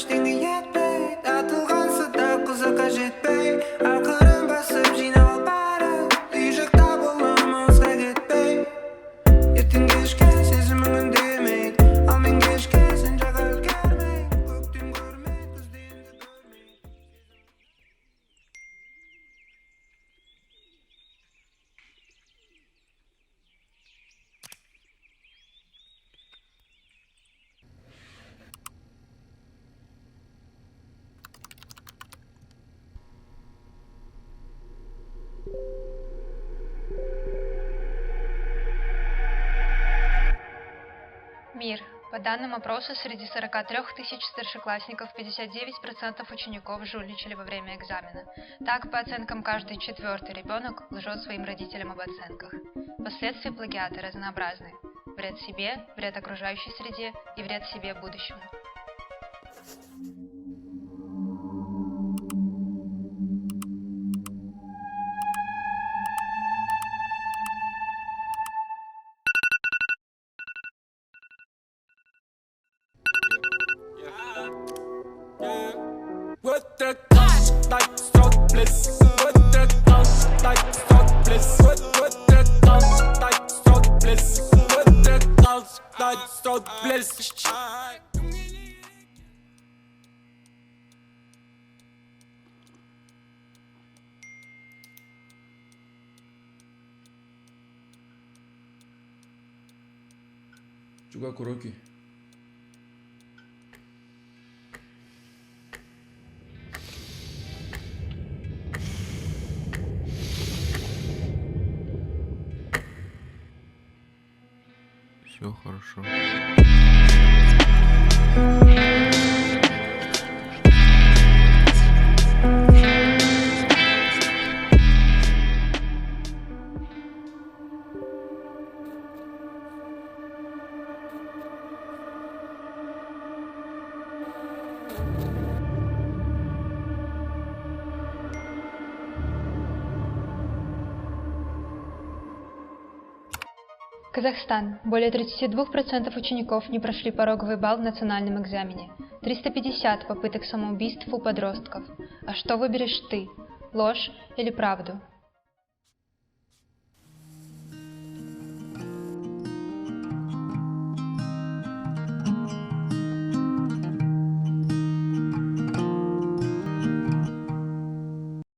ештеңе етпей, атылған да құзыққа жетпей, ақырын басып жинап ал бәрін, үй жақта боламызға кетпей. Ертең кешке сезімің үндемейді, ал мен кешке сен жаққа үлгермей, көктем көрмей, күзді енді көрмей. Мир. По данным опроса, среди 43 тысяч старшеклассников 59% учеников жульничали во время экзамена. Так, по оценкам, каждый четвертый ребенок лжет своим родителям об оценках. Последствия плагиата разнообразны. Вред себе, вред окружающей среде и вред себе будущему. With the guns like so bliss. With the guns like so bliss. With the guns like so bliss. With the guns like so bliss. Juga Kuroki. Все хорошо. Казахстан. Более 32% учеников не прошли пороговый балл в национальном экзамене. 350 попыток самоубийств у подростков. А что выберешь ты? Ложь или правду?